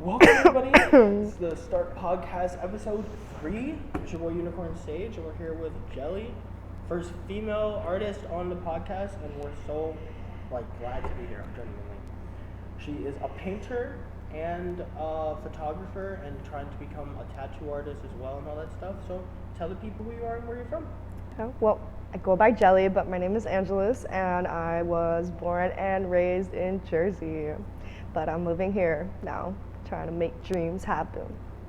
Welcome everybody. It's the Start Podcast episode 3. It's your boy Unicorn Sage, and we're here with JELLE, first female artist on the podcast, and we're so glad to be here. Genuinely, she is a painter and a photographer, and trying to become a tattoo artist as well, and all that stuff. So tell the people who you are and where you're from. Oh, well, I go by JELLE, but my name is Angelus, and I was born and raised in Jersey, but I'm moving here now, trying to make dreams happen.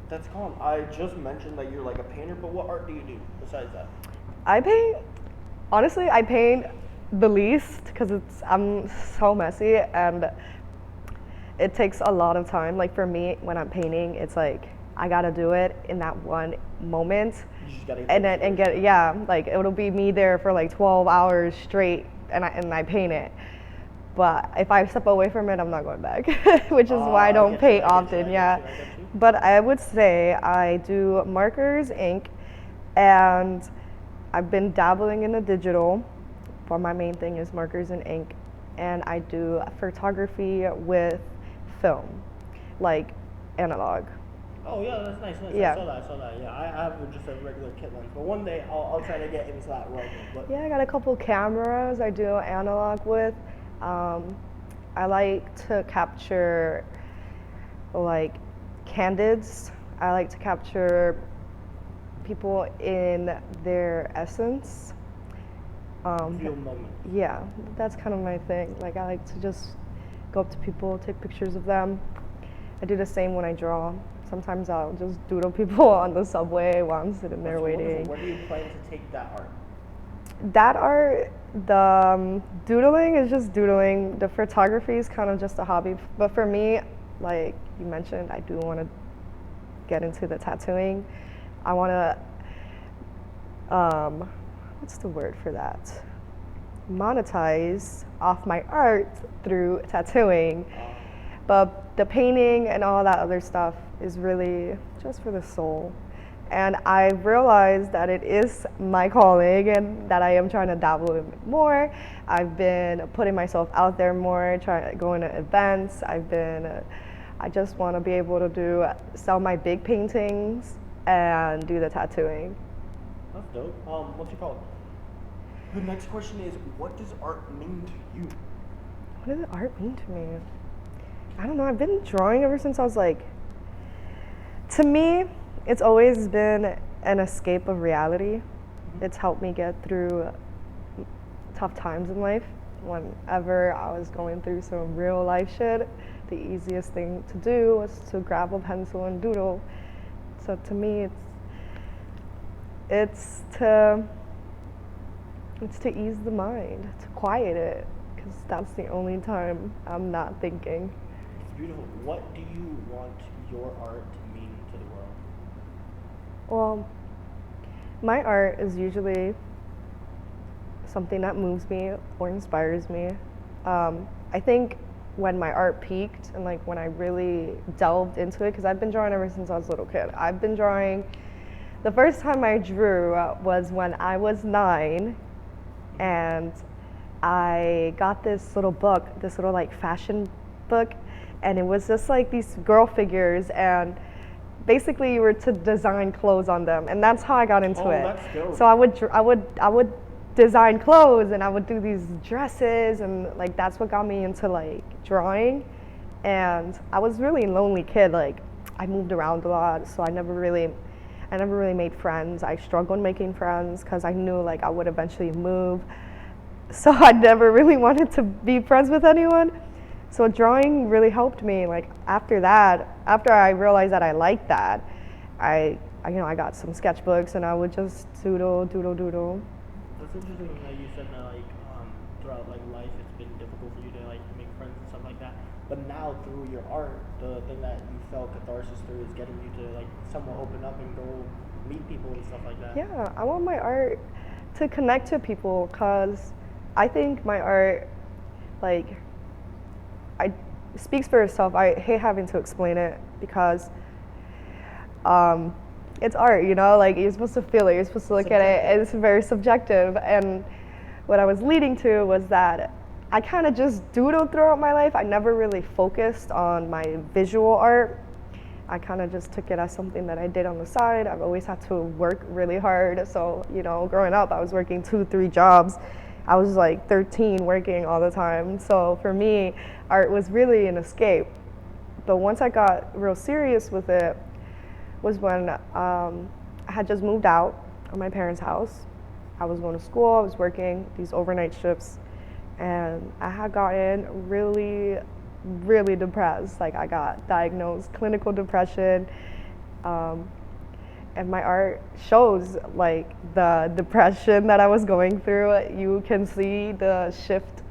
That's calm. I just mentioned that you're like a painter, but what art do you do besides that? I paint the least because I'm so messy and it takes a lot of time. Like for me, when I'm painting, it's like I gotta do it in that one moment, You just gotta like it'll be me there for like 12 hours straight, and I paint it. But if I step away from it, I'm not going back, which is why I don't paint often. But I would say I do markers, ink, and I've been dabbling in the digital, but my main thing is markers and ink. And I do photography with film, like analog. Oh yeah, that's nice. Yeah. I saw that. Yeah, I have just a regular kit lens, but one day I'll try to get into that realm. But Yeah, I got a couple cameras I do analog with. I like to capture like candids. I like to capture people in their essence. feel moment. Yeah, that's kind of my thing. Like I like to just go up to people, take pictures of them. I do the same when I draw. Sometimes I'll just doodle people on the subway while I'm sitting there That's waiting. wonderful. Where do you plan to take that art? That art, the doodling is just doodling. The photography is kind of just a hobby. But for me, like you mentioned, I do want to get into the tattooing. I want to, what's the word for that? Monetize off my art through tattooing. But the painting and all that other stuff is really just for the soul. And I realized that it is my calling and that I am trying to dabble in it more. I've been putting myself out there more, going to events. I just want to be able to sell my big paintings and do the tattooing. That's dope. What's it called? The next question is, what does art mean to you? What does art mean to me? I don't know. I've been drawing ever since I was like, to me, it's always been an escape of reality. It's helped me get through tough times in life. Whenever I was going through some real life shit, the easiest thing to do was to grab a pencil and doodle. So to me, it's to ease the mind, to quiet it, because that's the only time I'm not thinking. It's beautiful. What do you want your art to mean to the world? Well, my art is usually something that moves me or inspires me. I think when my art peaked and like when I really delved into it, because I've been drawing ever since I was a little kid. I've been drawing, the first time I drew was when I was 9, and I got this little book, this little like fashion book, and it was just like these girl figures, and basically you were to design clothes on them, and that's how I got into it. That's dope. So I would design clothes, and I would do these dresses, and like that's what got me into like drawing. And I was really a lonely kid. Like I moved around a lot, so I never really made friends. I struggled making friends because I knew like I would eventually move. So I never really wanted to be friends with anyone. So drawing really helped me. Like after I realized that I liked that, I got some sketchbooks and I would just doodle. That's interesting how you said that throughout like life it's been difficult for you to like make friends and stuff like that. But now through your art, the thing that you felt catharsis through is getting you to like somewhat open up and go meet people and stuff like that. Yeah, I want my art to connect to people, because I think my art, like, speaks for itself. I hate having to explain it because it's art, like you're supposed to feel it, you're supposed to look at it, and it's very subjective. And what I was leading to was that I kind of just doodled throughout my life. I never really focused on my visual art. I kind of just took it as something that I did on the side. I've always had to work really hard. So, growing up, I was working 2, 3 jobs. I was like 13 working all the time. So for me, art was really an escape. But once I got real serious with it was when I had just moved out of my parents' house. I was going to school, I was working these overnight shifts, and I had gotten really, really depressed. Like I got diagnosed clinical depression, and my art shows like the depression that I was going through. You can see the shift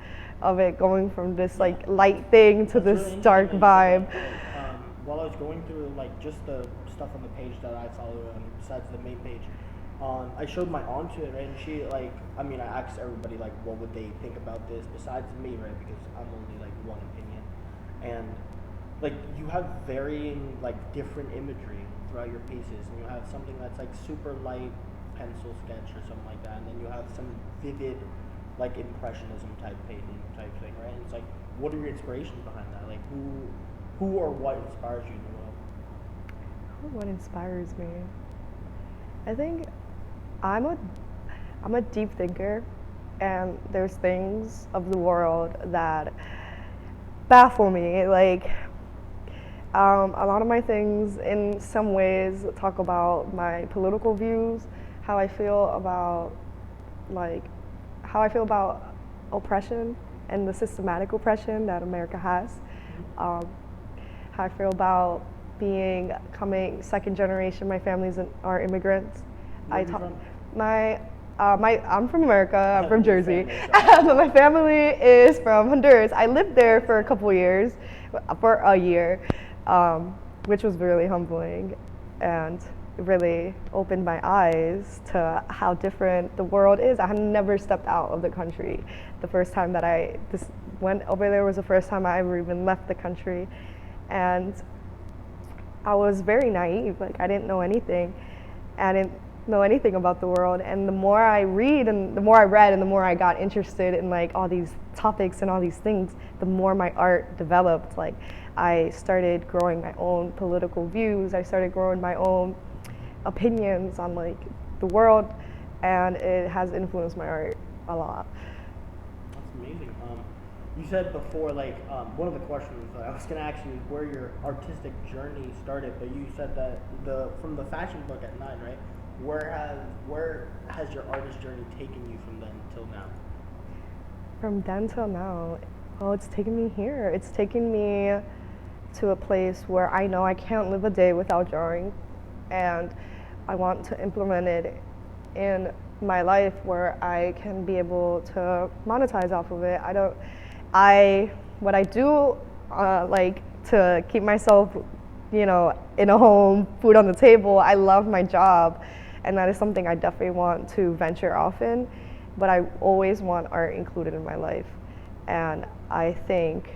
of it going from this like light thing to That's this really dark interesting that you vibe. said that. While I was going through like just the stuff on the page that I follow, besides the main page, I showed my aunt to it, right? And she I asked everybody like, what would they think about this besides me, right? Because I'm only like one opinion, and like you have varying like different imagery throughout your pieces, and you have something that's like super light pencil sketch or something like that, and then you have some vivid like impressionism type painting type thing, right? And it's like, what are your inspirations behind that? Like who or what inspires you in the world? What inspires me? I think I'm a deep thinker, and there's things of the world that baffle me. Like a lot of my things, in some ways, talk about my political views, how I feel about oppression and the systematic oppression that America has. How I feel about coming second generation. My family's are immigrants. Where are you from? I'm from America. I'm from Your Jersey, family, but my family is from Honduras. I lived there for a couple years, for a year, which was really humbling, and really opened my eyes to how different the world is. I had never stepped out of the country. The first time that I went over there was the first time I ever even left the country, and I was very naive. Like I didn't know anything. I didn't know anything about the world, and the more I read and the more I read and the more I got interested in like all these topics and all these things, the more my art developed. Like I started growing my own political views. I started growing my own opinions on like the world, and it has influenced my art a lot. That's amazing. You said before, like, one of the questions that I was going to ask you is where your artistic journey started, but you said that from the fashion book at 9, right? Where has your artist journey taken you from then till now? From then till now, well, it's taken me here. It's taken me to a place where I know I can't live a day without drawing, and I want to implement it in my life where I can be able to monetize off of it. What I do, like to keep myself, in a home, food on the table. I love my job, and that is something I definitely want to venture off in. But I always want art included in my life, and I think.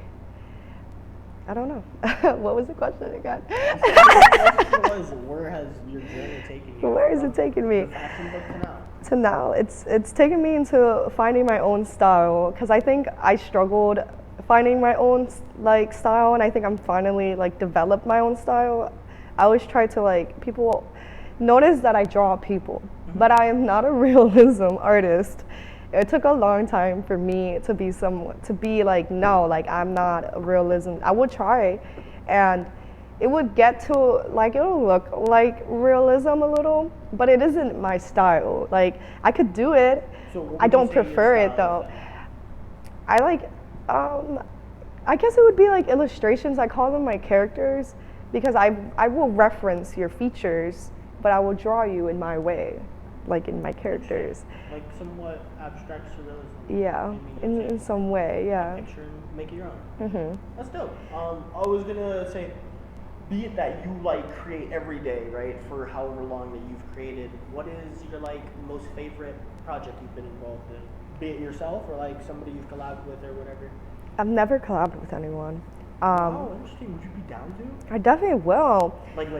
I don't know. What was the question again? The question was, where has your journey taken you? Where is it taking me? The fashion book to now. To now, it's taken me into finding my own style, because I think I struggled finding my own like style, and I think I'm finally like developed my own style. I always try to like people notice that I draw people, but I am not a realism artist. It took a long time for me to be like, no, like I'm not a realism. I would try, and it would get to like, it'll look like realism a little, but it isn't my style. Like I could do it. So what I would don't you say your prefer it style though. is then? I like, I guess it would be like illustrations. I call them my characters, because I will reference your features, but I will draw you in my way, like in my characters. Like somewhat abstract surrealism. Yeah, in some way, yeah. Picture and make it your own. Mhm. That's dope. I was gonna say, be it that you like create every day, right? For however long that you've created, what is your like most favorite project you've been involved in? Be it yourself or like somebody you've collabed with or whatever. I've never collabed with anyone. Oh, interesting. Would you be down to? I definitely will. Like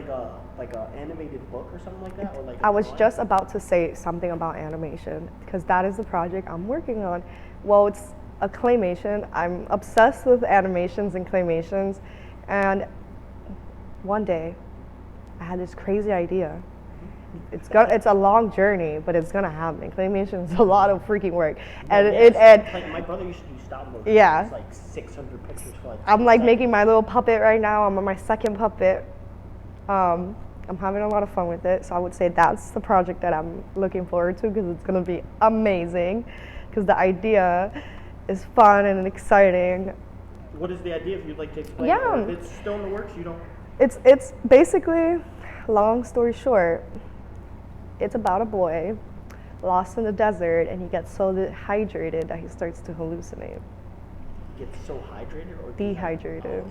a animated book or something like that, or like. I was just about to say something about animation, because that is the project I'm working on. Well, it's a claymation. I'm obsessed with animations and claymations, and one day I had this crazy idea. It's a long journey, but it's gonna happen. Claymation is a lot of freaking work, and like my brother used to do stop motion. Yeah. It's like 600 pictures for like. I'm like 6 making my little puppet right now. I'm on my second puppet. I'm having a lot of fun with it, so I would say that's the project that I'm looking forward to because it's gonna be amazing. Because the idea is fun and exciting. What is the idea? If you'd like to explain, Yeah. Or if it's still in the works, you don't. It's basically, long story short, it's about a boy lost in the desert and he gets so dehydrated that he starts to hallucinate. Get so hydrated or Dehydrated. Oh,